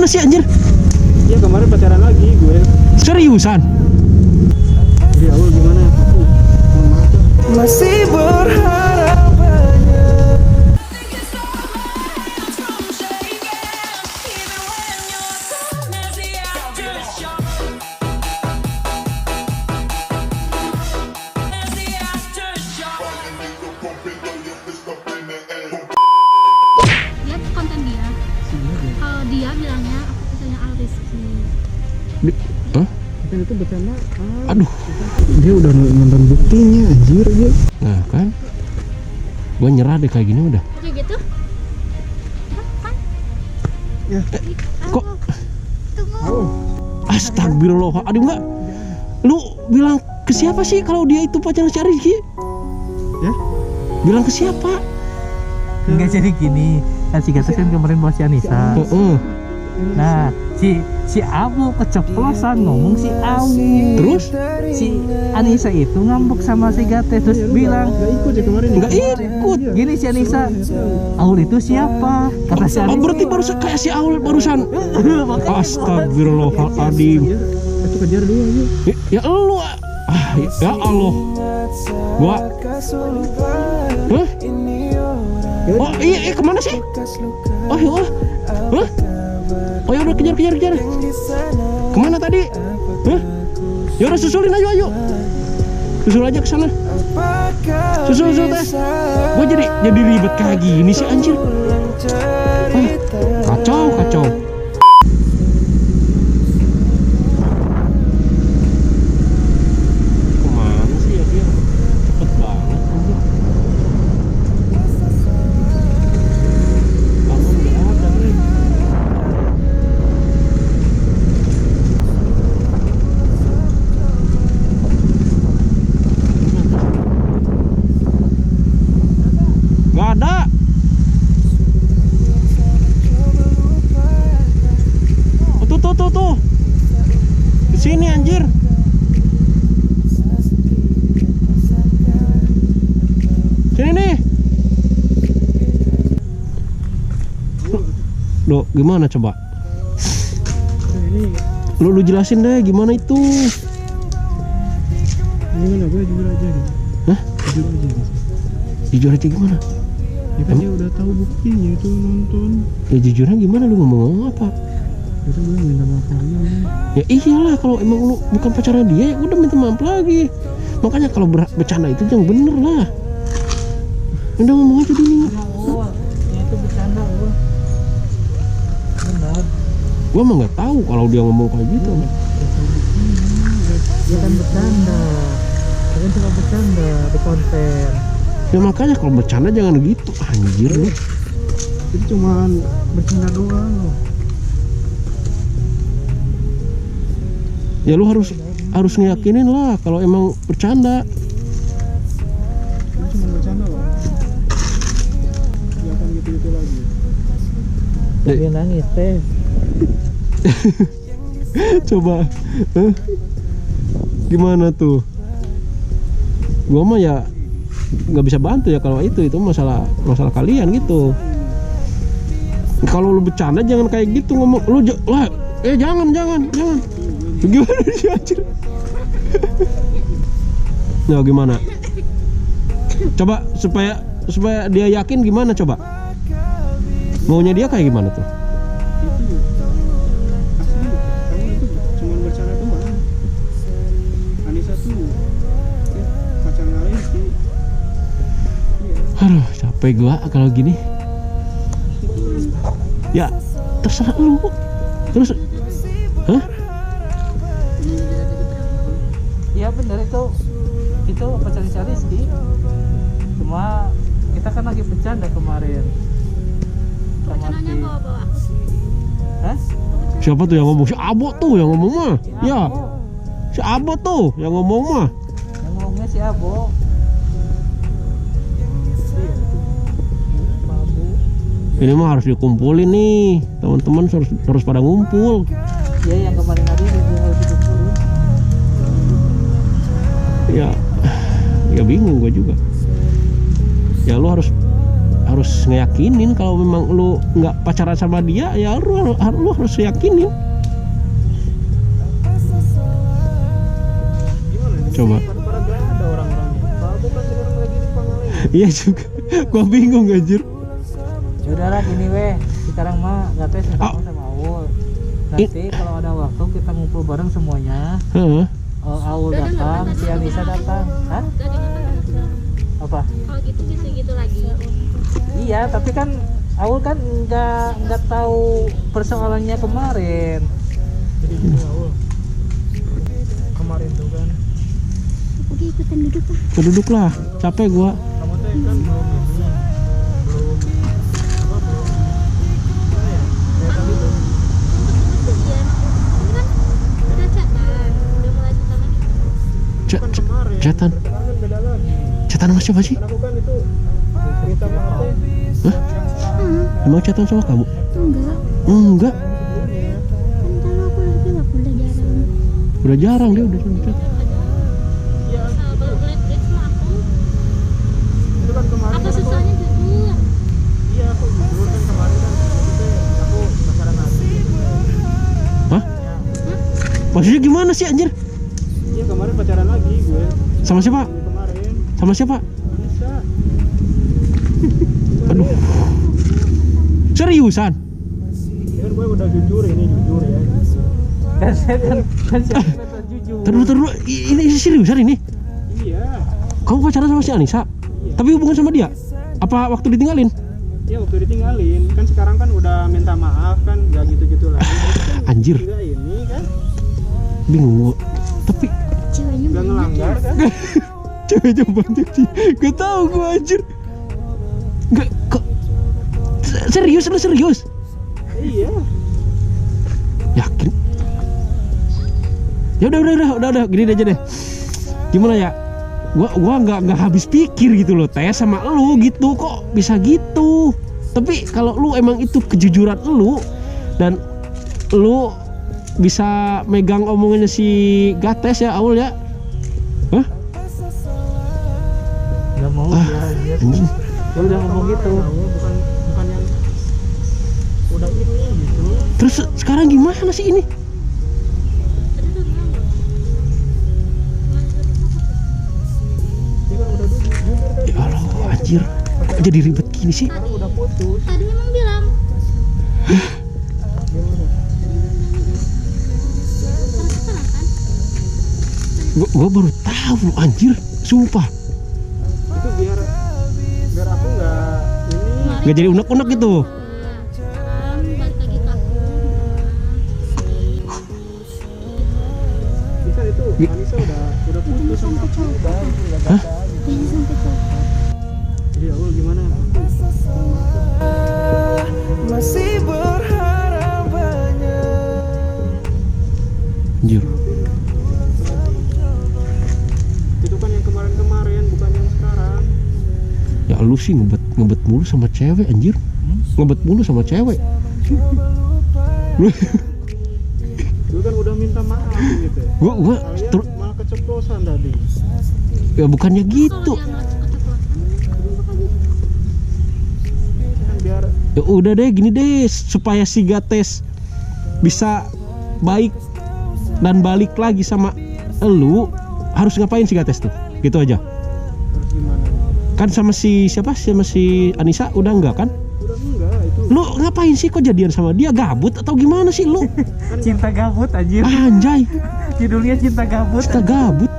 sih anjir? Iya kemarin pacaran lagi gue. Seriusan? Jadi awal gimana? Aku mohon maaf tuh. Masih berharap lihat konten dia. Kalau dia bilangnya aku pacarnya Al Rizky. Hah? Kan itu bercanda. Aduh. Dia udah nonton buktinya anjir dia. Nah kan, gua nyerah deh kayak gini udah. Kayak gitu? Kan? Ya. Kok Tunggu. astagfirullahaladzim, enggak? Lu bilang ke siapa sih kalau dia itu pacarnya si Rizky? Ya? Bilang ke siapa? Enggak, jadi gini, kan si Gatot kan kemarin bawa si Anissa. Nah, si Abu keceplosan ngomong si Awu. Terus? Si Anissa itu ngambek sama si Gatot terus bilang, Gak ikut ya kemarin. Enggak ikut. gini si Anissa, Aul itu siapa? Kata si Oh, Anissa. berarti baru kayak si Aul barusan. Astagfirullahaladzim. Itu kejar dulu aja. Ya elu. Ya Allah. Gua. Hah? Oh iya, kemana sih? Oh ya. Hah? Oh ya udah kejar. Kemana tadi? Hah? Ya udah susulin aja, ayo. Susul aja ke sana. Susul teh. Gua jadi ribet kayak gini sih anjir. Kacau. Kemana sih ya dia? Cepet banget anjir. Kamu nggak ada nih. Nggak ada. Oh, tuh. Kesini anjir. Sini nih. Loh, gimana coba? Ini Lu jelasin deh gimana itu. gimana gue jujur aja gitu. Hah? Jujur aja gitu. Jujur aja gimana? Ya kan dia udah tahu buktinya itu nonton. Ya jujurnya gimana, lu ngomong apa? Itu gue minta maaf lagi. Ya iyalah, kalau emang lu bukan pacarnya dia ya udah minta maaf lagi. Makanya kalau bercanda itu yang bener lah. Udah ngomong aja dulu. Ya itu bercanda gua. Benar. Gua mah nggak tahu kalau dia ngomong kayak gitu. Ya kan bercanda. Ya kan cuma bercanda di konten. Ya makanya kalau bercanda jangan gitu, anjir lu. Itu cuman bercanda doang loh. Ya lu harus ngeyakinin lah kalau emang bercanda. Itu cuma bercanda loh. Gak akan gitu-gitu lagi. Dia nangis teh. Coba. Hah? Gimana tuh? Gua mah ya nggak bisa bantu ya kalau itu masalah kalian gitu. Kalau lu bercanda jangan kayak gitu ngomong. Lu lah, jangan. Gimana sih anjir? Ya gimana? Coba supaya dia yakin gimana coba? Maunya dia kayak gimana tuh? Asli, kamu itu cuma bercanda doang. Anissa tuh ya, pacarnya Rizky. Aduh, capek gua kalau gini. Ya, terserah lu. Terus, hah? Iya benar itu pacarnya si Rizky. Cuma kita kan lagi bercanda kemarin. Rencananya bawa aku sih. Hah? Siapa tuh yang ngomong? Si Abo tuh yang ngomong mah. Ya, si Abo tuh yang ngomong mah. Yang ngomongnya si Abo. Ini mah harus dikumpulin nih, teman-teman harus pada ngumpul. Iya yang kemarin hari harus dikumpulin. Ya bingung gue juga. Ya lu harus harus ngeyakinin kalau memang lu nggak pacaran sama dia, ya lu harus yakinin. Gimana ini? Coba. Pada gak ada orang-orangnya. Kalau bukan sekarang lagi di Pangalengan. Iya juga, gua bingung anjir. Ya udahlah gini weh, sekarang mah Gates Oh. ketemu sama Aul. Nanti kalau ada waktu kita ngumpul bareng semuanya. Heeh. Aul datang, si Anissa datang. Hah? Udah dengar sekarang. Apa? Kalau gitu lagi. Iya, tapi kan Aul kan nggak tahu persoalannya kemarin. Jadi gini Aul. Kemarin tuh kan Oke, ikutan duduk lah. Duduk lah, capek gua. kamu teh kan belum apa ya? Kayak tadi tuh. Iya. Ini kan udah chatan, udah mulai chatan lagi. Kan kemarin. Chatan. Sekarang kan beda lagi. Chatan sama siapa sih? Kan aku kan itu cerita sama teh. Hah? Emang chatan sama kamu? Enggak. Enggak, Kan kalau aku lagi bilang udah jarang. udah jarang dia udah chatan. Iya, Baru break sama aku. itu kan kemarin Aku kan aku. susahnya jujur. Iya, aku jujur kan kemarin kan itu teh aku pacaran lagi gitu. Hah? Maksudnya gimana sih anjir? Iya, kemarin pacaran lagi gue. Sama siapa? Kemarin Sama siapa? Anissa. Aduh. Seriusan? Ya kan gue udah jujur ya. Kan saya kan siapa jujur. Terus ini seriusan ini? Iya. Kamu pacaran sama si Anissa? Tapi hubungan sama dia? Apa waktu ditinggalin? Iya, waktu ditinggalin kan sekarang kan udah minta maaf kan, gak gitu-gitu lagi. Itu kan Anjir. juga ini kan Bingung gua. Tapi Ceweknya gak banyak ngelanggar ya. kan. ceweknya banyak sih. Gak tau gua anjir. Gak kok serius lu serius? Iya. Yakin? Ya udah gini aja deh. Gimana ya? Gua nggak habis pikir gitu loh, teh sama lu gitu kok bisa gitu. Tapi kalau lu emang itu kejujuran lu dan lu bisa megang omongannya si Gates ya Aul ya. Hah? Nggak mau Ah, dia. anjing. Dia udah ngomong gitu. Bukan yang udah ini gitu. Terus sekarang gimana sih ini? Dia kan udah jujur kan. Ya Allah anjir, kok jadi ribet gini sih? Sekarang udah putus. Tadi emang bilang Gua baru tahu anjir, sumpah. Itu biar aku nggak ini. Gak jadi unek-unek gitu. sekarang balik lagi ke aku. Bisa itu Anissa udah putus sama aku. Hah? Kayaknya sampai cowok. Jadi Aul gimana? masih berharap banyak. Anjir. Itu kan yang kemarin bukan yang sekarang. Ya lu sih ngebet mulu sama cewek anjir. Ngebet mulu sama cewek. Lu Lu kan udah minta maaf gitu ya. gua Kalian malah keceplosan tadi. ya bukannya gitu. Kalau dia nggak suka keceplosan, Kan biar Ya udah deh gini deh supaya si Gates bisa baik dan balik lagi sama elu, harus ngapain si Gates tuh? Gitu aja. harus gimana? Kan sama si siapa? Sama si Anissa udah enggak kan? Udah enggak itu. Lu ngapain sih kok jadian sama dia? Gabut atau gimana sih lu? Cinta gabut anjir. Anjay, Judulnya cinta gabut. kita gabut.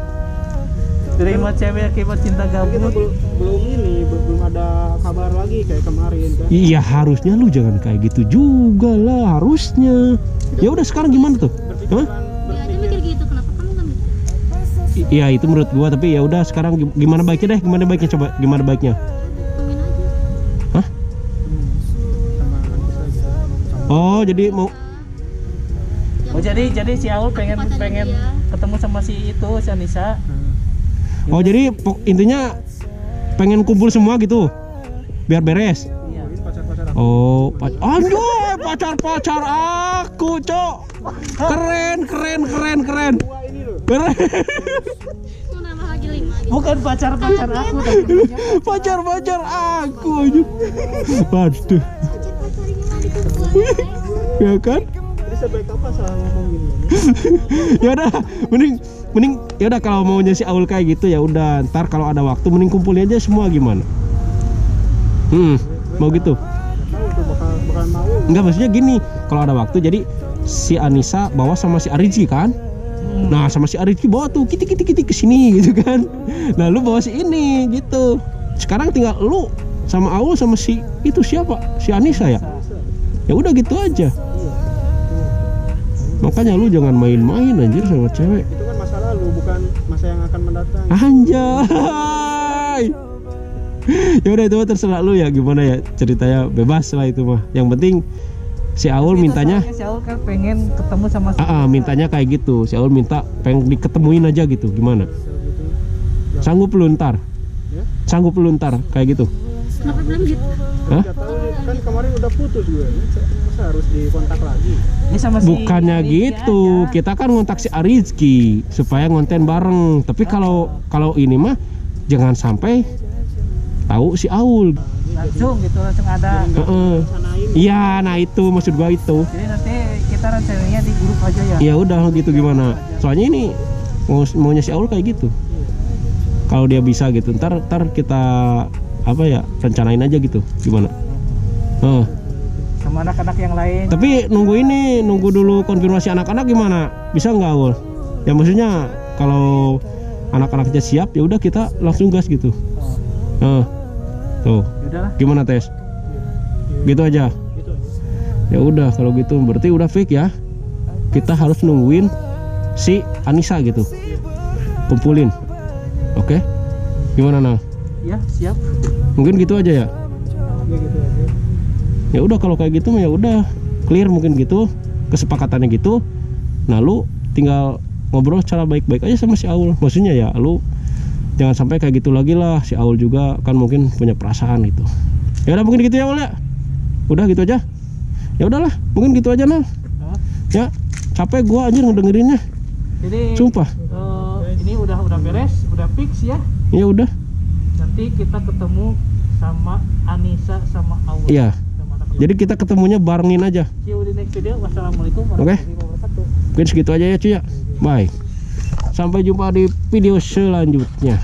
Terima cewek akibat cinta Kan kita gabut. belum ada kabar lagi kayak kemarin kan. Iya harusnya lu jangan kayak gitu juga lah harusnya. Ya udah sekarang gimana tuh? Hah? dia aja mikir gitu, kenapa kamu nggak mikir? Iya itu menurut gua tapi ya udah sekarang gimana baiknya deh? Gimana baiknya coba? Gimana baiknya? Temuin aja. Hah? Sama Anissa gitu. Sama Oh jadi mau Oh jadi si Aul pengen Kecepatan dia. ketemu sama si itu si Anissa. Oh jadi intinya pengen kumpul semua gitu biar beres. Iya. Ini pacar-pacar aku. Oh, anjay, pacar-pacar aku, Cok. Keren. Dua ini loh. Keren. Mau nambah lagi 5 Bukan pacar aku tapi Pacar aku aja. Waduh. Ya kan? Jadi sebaik apa salah ngomong gini? Ya udah, mending ya udah kalau maunya si Aul kayak gitu ya udah, ntar kalau ada waktu mending kumpulin aja semua gimana? Mau gitu? Tahu tuh bakal mau. Enggak, maksudnya gini, kalau ada waktu jadi si Anissa bawa sama si Arizki kan? Nah, sama si Arizki bawa tuh kiti ke sini gitu kan. Nah, lu bawa si ini gitu. Sekarang tinggal lu sama Aul sama si itu siapa? Si Anissa ya? Ya udah gitu aja. Makanya lu jangan main-main anjir sama cewek. Itu kan masa lalu, bukan masa yang akan mendatang. Anjay. Ya udah itu mah terserah lu ya, gimana ya ceritanya, bebas lah itu mah. Yang penting si Aul mintanya si Aul kan pengen ketemu sama mintanya kayak gitu. Si Aul minta pengen diketemuin aja gitu. Gimana? Sanggup lu ntar? Ya? Sanggup lu ntar kayak gitu? Kenapa bilang gitu? Hah? Nggak tahu kan kemarin udah putus gue. Masa harus dikontak lagi? Ya, sama si Bukannya Rizky gitu, aja. kita kan ngontak si Arizki supaya ngonten bareng. Tapi kalau ini mah jangan sampai tahu si Aul. langsung ada. Rencanain. Iya, nah itu maksud gua itu. Jadi nanti kita rencananya di grup aja ya. Ya udah gitu gimana? Soalnya ini maunya si Aul kayak gitu. Kalau dia bisa gitu, ntar kita apa ya, rencanain aja gitu, gimana? Sama anak-anak yang lain. Tapi nunggu dulu konfirmasi anak-anak gimana? Bisa nggak Aul? Ya maksudnya kalau anak-anaknya siap ya udah kita langsung gas gitu. Tuh, Udahlah. gimana Tes? Gitu aja. Gitu. Ya udah kalau gitu berarti udah fix ya. Kita harus nungguin si Anissa gitu. Kumpulin. Oke? Gimana Nal? Ya, siap. Mungkin gitu aja ya. Ya gitu aja. Ya udah kalau kayak gitu ya udah clear mungkin gitu, kesepakatannya gitu. Nah, lu tinggal ngobrol secara baik-baik aja sama si Aul. Maksudnya ya lu jangan sampai kayak gitu lagi lah. Si Aul juga kan mungkin punya perasaan gitu. Ya udah mungkin gitu ya Aul ya. Udah gitu aja. Ya udahlah, mungkin gitu aja Nal. Ya, capek gua anjir ngedengerinnya. Jadi Sumpah. ini udah beres, udah fix ya. Ya udah. Nanti kita ketemu sama Anissa sama Aul. Iya. Sama anak-anak. Jadi kita ketemunya barengin aja. See you di next video. Wassalamualaikum Oke. warahmatullahi wabarakatuh. Mungkin segitu aja ya cuy ya. Bye. Sampai jumpa di video selanjutnya.